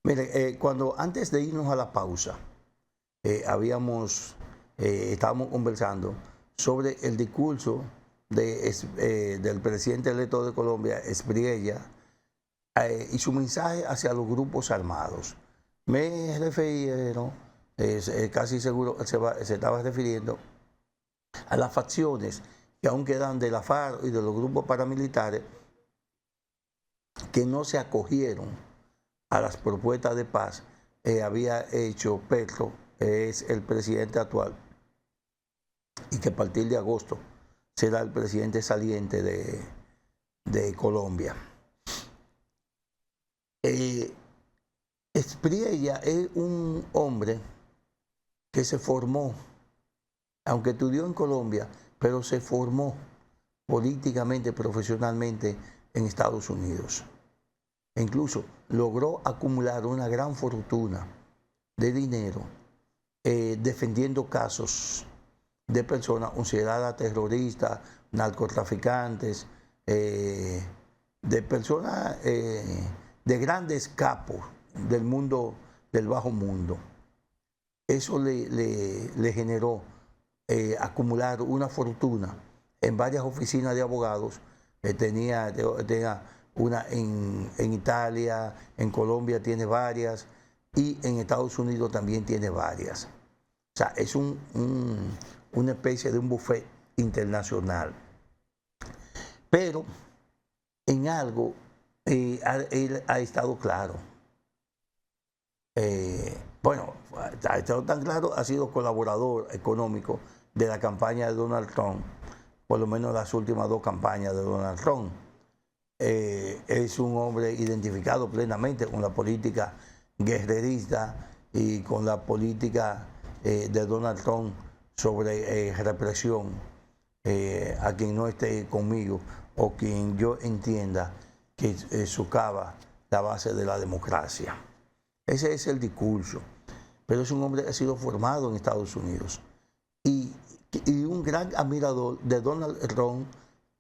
Mire, cuando antes de irnos a la pausa, estábamos conversando sobre el discurso del presidente electo de Colombia, Espriella, y su mensaje hacia los grupos armados. Me refirieron, casi seguro se estaba refiriendo a las facciones que aún quedan de la FARC y de los grupos paramilitares que no se acogieron a las propuestas de paz había hecho Petro, es el presidente actual, y que a partir de agosto será el presidente saliente de Colombia. Espriella es un hombre que se formó, aunque estudió en Colombia, pero se formó políticamente, profesionalmente en Estados Unidos. E incluso logró acumular una gran fortuna de dinero defendiendo casos de personas consideradas terroristas, narcotraficantes, de personas, de grandes capos del mundo, del bajo mundo. Eso le generó acumular una fortuna en varias oficinas de abogados. Tenía una en Italia, en Colombia tiene varias, y en Estados Unidos también tiene varias. O sea, es una especie de un buffet internacional. Pero en algo él ha estado claro. Bueno, ha estado tan claro, ha sido colaborador económico de la campaña de Donald Trump, por lo menos las últimas 2 campañas de Donald Trump. Es un hombre identificado plenamente con la política guerrerista y con la política de Donald Trump sobre represión a quien no esté conmigo o quien yo entienda que socava la base de la democracia. Ese es el discurso. Pero es un hombre que ha sido formado en Estados Unidos y un gran admirador de Donald Trump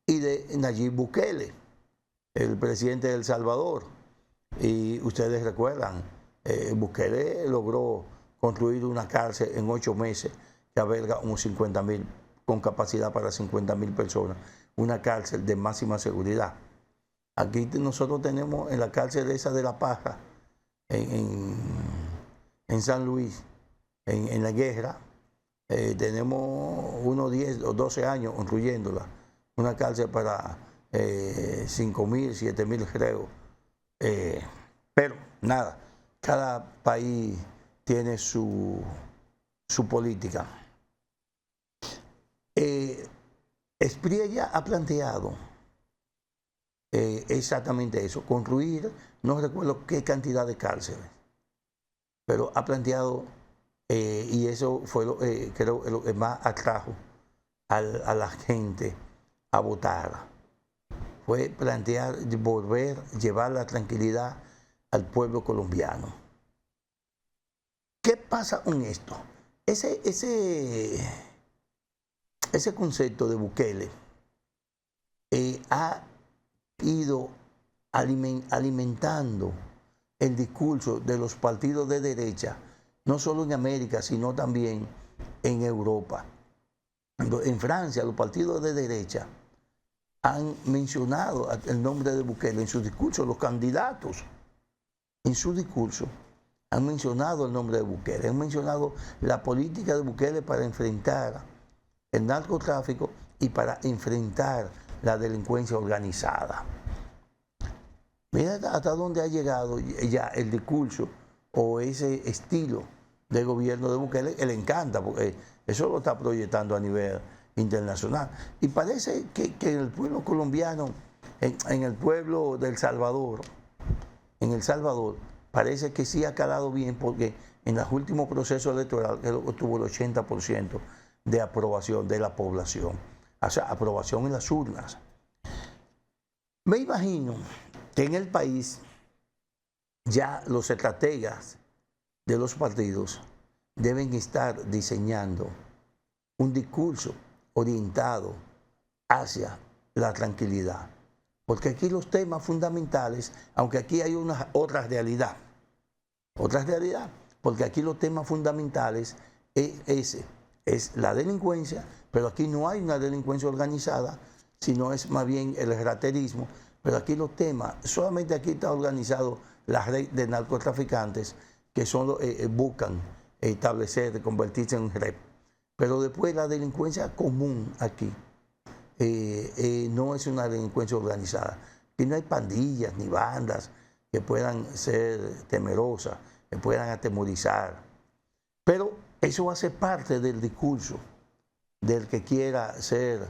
y de Nayib Bukele, el presidente de El Salvador. Y ustedes recuerdan, Bukele logró construir una cárcel en 8 meses que alberga unos 50.000, con capacidad para 50.000 personas, una cárcel de máxima seguridad. Aquí nosotros tenemos en la cárcel esa de La Paja, en San Luis, en La Guerra, tenemos unos 10 o 12 años construyéndola, una cárcel para 5.000, 7.000 reos. Pero nada, cada país tiene su política. Espriella ha planteado exactamente eso, construir, no recuerdo qué cantidad de cárceles, pero ha planteado, y eso fue creo lo que más atrajo a la gente a votar, fue plantear llevar la tranquilidad al pueblo colombiano. ¿Qué pasa con esto? Ese concepto de Bukele ha ido alimentando el discurso de los partidos de derecha, no solo en América, sino también en Europa. En Francia, los partidos de derecha han mencionado el nombre de Bukele en sus discursos, los candidatos en su discurso han mencionado el nombre de Bukele, han mencionado la política de Bukele para enfrentar el narcotráfico y para enfrentar la delincuencia organizada. Mira hasta dónde ha llegado ya el discurso o ese estilo de gobierno de Bukele, que le encanta, porque eso lo está proyectando a nivel internacional. Y parece que en el pueblo colombiano, en el pueblo de El Salvador, parece que sí ha calado bien, porque en los últimos procesos electorales tuvo el 80% de aprobación de la población, o sea, aprobación en las urnas. Me imagino que en el país ya los estrategas de los partidos deben estar diseñando un discurso orientado hacia la tranquilidad. Porque aquí los temas fundamentales, aunque aquí hay una otra realidad, otra realidad, porque aquí los temas fundamentales es la delincuencia, pero aquí no hay una delincuencia organizada, sino es más bien el raterismo. Pero aquí los temas, solamente aquí está organizado la red de narcotraficantes que buscan establecer, convertirse en red. Pero después la delincuencia común aquí no es una delincuencia organizada. Aquí no hay pandillas ni bandas que puedan ser temerosas, que puedan atemorizar. Pero eso va a ser parte del discurso del que quiera ser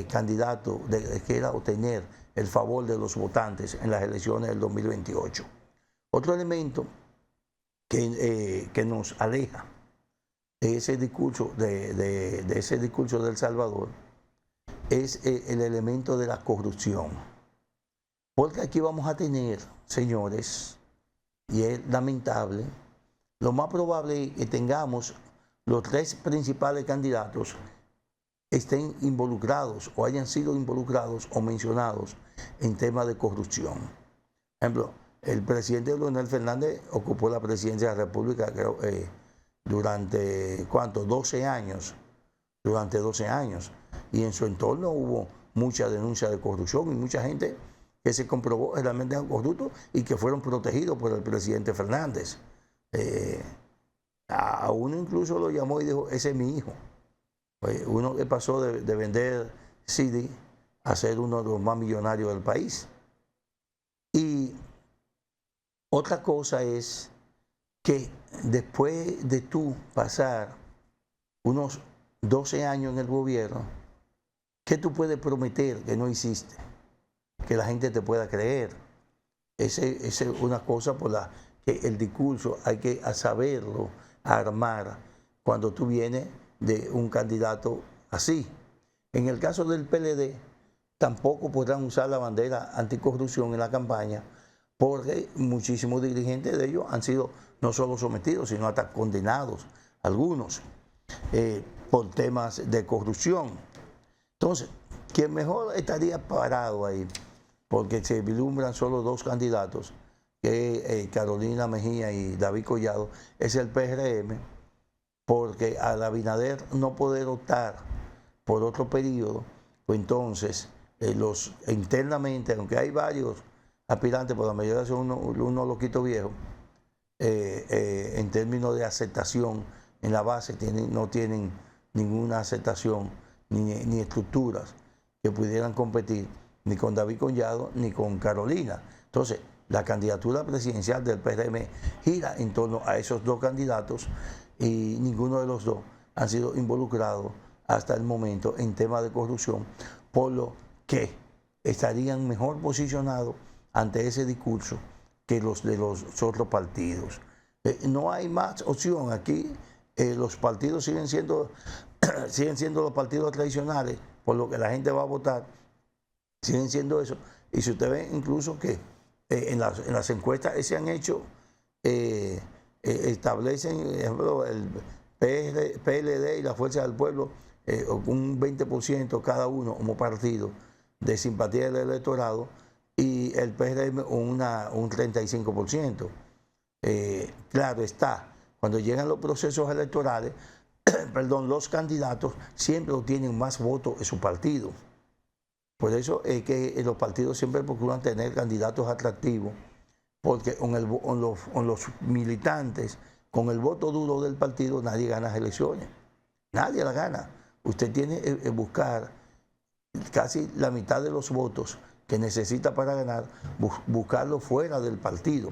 candidato, del que quiera obtener el favor de los votantes en las elecciones del 2028. Otro elemento que nos aleja de ese discurso ese discurso del Salvador es el elemento de la corrupción. Porque aquí vamos a tener, señores, y es lamentable, lo más probable es que tengamos los tres principales candidatos estén involucrados o hayan sido involucrados o mencionados en temas de corrupción. Por ejemplo, el presidente Leonel Fernández ocupó la presidencia de la República, creo, durante, ¿cuánto? 12 años. Durante 12 años. Y en su entorno hubo mucha denuncia de corrupción y mucha gente que se comprobó realmente corruptos y que fueron protegidos por el presidente Fernández. A uno incluso lo llamó y dijo, ese es mi hijo. Uno que pasó de vender CD a ser uno de los más millonarios del país. Y otra cosa es que después de tú pasar unos 12 años en el gobierno, ¿qué tú puedes prometer que no hiciste? Que la gente te pueda creer. Esa es una cosa por la que el discurso hay que saberlo armar cuando tú vienes de un candidato así. En el caso del PLD, tampoco podrán usar la bandera anticorrupción en la campaña, porque muchísimos dirigentes de ellos han sido no solo sometidos, sino hasta condenados, algunos, por temas de corrupción. Entonces, quien mejor estaría parado ahí, porque se vislumbran solo dos candidatos, que es Carolina Mejía y David Collado, es el PRM, porque al Abinader no poder optar por otro periodo, pues entonces internamente, aunque hay varios aspirantes, por la mayoría son unos loquitos viejos, en términos de aceptación en la base no tienen ninguna aceptación ni estructuras que pudieran competir ni con David Collado ni con Carolina. Entonces, la candidatura presidencial del PRM gira en torno a esos dos candidatos y ninguno de los dos han sido involucrados hasta el momento en temas de corrupción, por lo que estarían mejor posicionados ante ese discurso que los de los otros partidos. No hay más opción. Aquí los partidos siguen siendo los partidos tradicionales, por lo que la gente va a votar, siguen siendo eso. Y si usted ve incluso que en las encuestas se han hecho, establecen, por ejemplo, el PLD y la Fuerza del Pueblo, un 20% cada uno como partido de simpatía del electorado, y el PRM un 35%. Claro está, cuando llegan los procesos electorales, perdón, los candidatos siempre obtienen más votos en su partido. Por eso es que los partidos siempre procuran tener candidatos atractivos, porque con los militantes, con el voto duro del partido, nadie gana las elecciones. Nadie la gana. Usted tiene que buscar casi la mitad de los votos que necesita para ganar, buscarlo fuera del partido.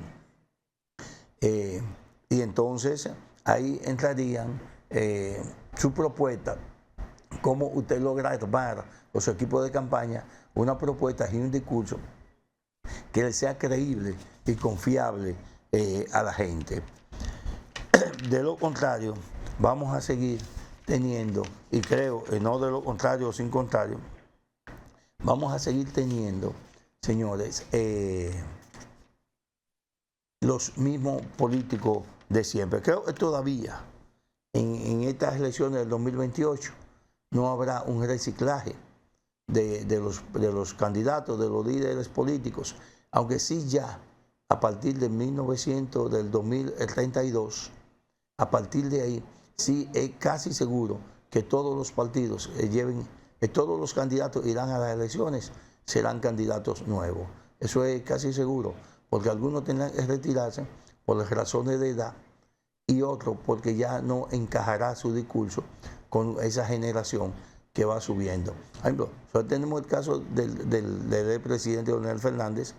Y entonces ahí entrarían su propuesta, cómo usted logra armar los equipos de campaña, una propuesta y un discurso que le sea creíble y confiable a la gente. De lo contrario, vamos a seguir teniendo, y creo, no de lo contrario o sin contrario, vamos a seguir teniendo, señores, los mismos políticos de siempre. Creo que todavía en estas elecciones del 2028 no habrá un reciclaje de los candidatos, de los líderes políticos, aunque sí ya a partir de 1900, del 2032, a partir de ahí, sí es casi seguro que todos los partidos todos los candidatos irán a las elecciones, serán candidatos nuevos. Eso es casi seguro, porque algunos tendrán que retirarse por las razones de edad y otros porque ya no encajará su discurso con esa generación que va subiendo. Por ejemplo, tenemos el caso del presidente Leonel Fernández,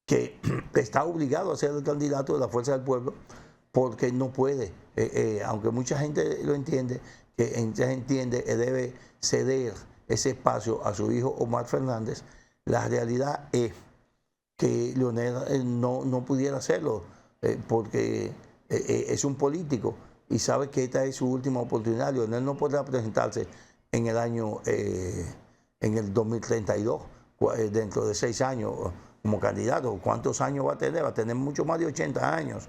que está obligado a ser el candidato de la Fuerza del Pueblo porque no puede, aunque mucha gente lo entiende, que debe ceder ese espacio a su hijo Omar Fernández. La realidad es que Leonel no pudiera hacerlo porque es un político y sabe que esta es su última oportunidad. Leonel no podrá presentarse en el 2032, dentro de 6 años como candidato. ¿Cuántos años va a tener? Va a tener mucho más de 80 años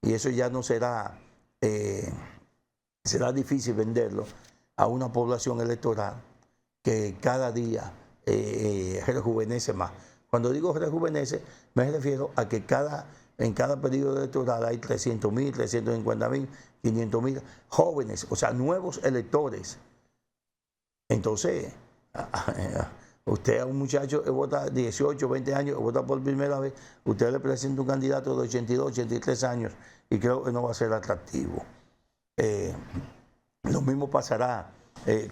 y eso ya no será difícil venderlo a una población electoral que cada día rejuvenece más. Cuando digo rejuvenece, me refiero a que en cada periodo electoral hay 300.000, 350.000, 500.000 jóvenes, o sea, nuevos electores. Entonces, usted a un muchacho que vota 18, 20 años, que vota por primera vez, usted le presenta un candidato de 82, 83 años y creo que no va a ser atractivo. Lo mismo pasará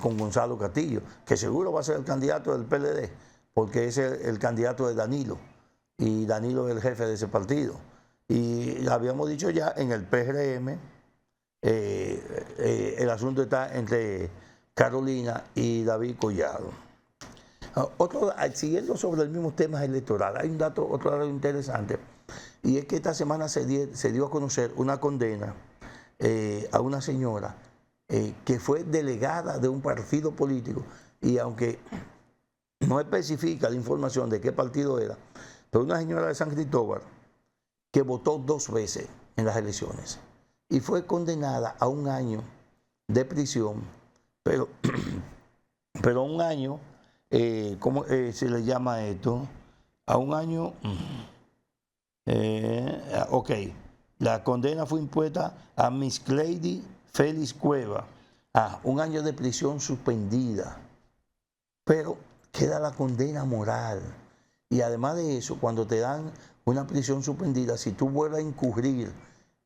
con Gonzalo Castillo, que seguro va a ser el candidato del PLD, porque es el candidato de Danilo, y Danilo es el jefe de ese partido. Y habíamos dicho ya, en el PRM, el asunto está entre Carolina y David Collado. Siguiendo sobre el mismo tema electoral, hay otro dato interesante, y es que esta semana se dio a conocer una condena a una señora que fue delegada de un partido político, y aunque no especifica la información de qué partido era, pero una señora de San Cristóbal que votó 2 veces en las elecciones y fue condenada a 1 año de prisión, pero 1 año, ¿cómo se le llama esto? A 1 año, ok, la condena fue impuesta a Miss Clady Félix Cueva, a 1 año de prisión suspendida, pero queda la condena moral. Y además de eso, cuando te dan una prisión suspendida, si tú vuelves a incurrir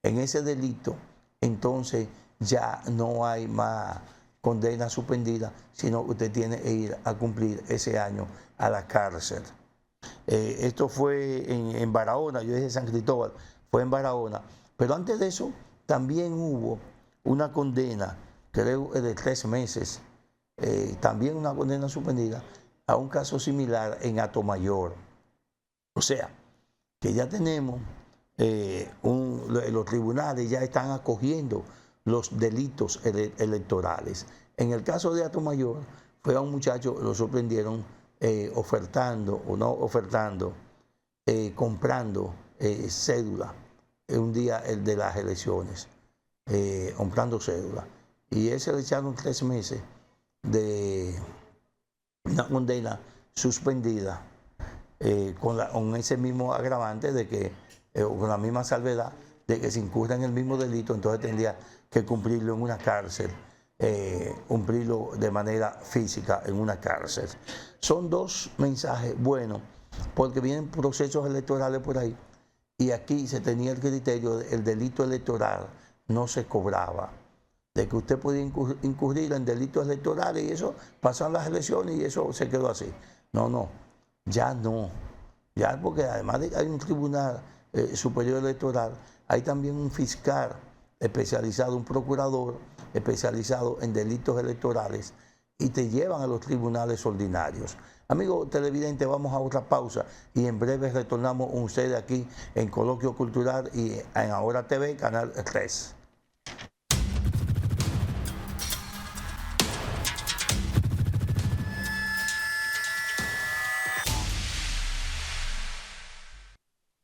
en ese delito, entonces ya no hay más condena suspendida, sino que usted tiene que ir a cumplir ese año a la cárcel. Esto fue en Barahona, yo dije San Cristóbal, fue en Barahona, pero antes de eso también hubo una condena, creo de 3 meses, también una condena suspendida a un caso similar en Atomayor. O sea, que ya tenemos, los tribunales ya están acogiendo los delitos electorales. En el caso de Atomayor, fue a un muchacho, lo sorprendieron comprando cédula un día de las elecciones, comprando cédula. Y ese le echaron 3 meses de una condena suspendida, con ese mismo agravante de que, con la misma salvedad de que se incurra en el mismo delito, entonces tendría que cumplirlo en una cárcel, cumplirlo de manera física en una cárcel. Son 2 mensajes buenos, porque vienen procesos electorales por ahí, y aquí se tenía el criterio del delito electoral, no se cobraba, de que usted podía incurrir en delitos electorales y eso, pasaron las elecciones y eso se quedó así. No, ya no. Ya porque además de que hay un tribunal superior electoral, hay también un fiscal especializado, un procurador especializado en delitos electorales, y te llevan a los tribunales ordinarios. Amigos televidentes, vamos a otra pausa y en breve retornamos con ustedes aquí en Coloquio Cultural y en Ahora TV, Canal 3.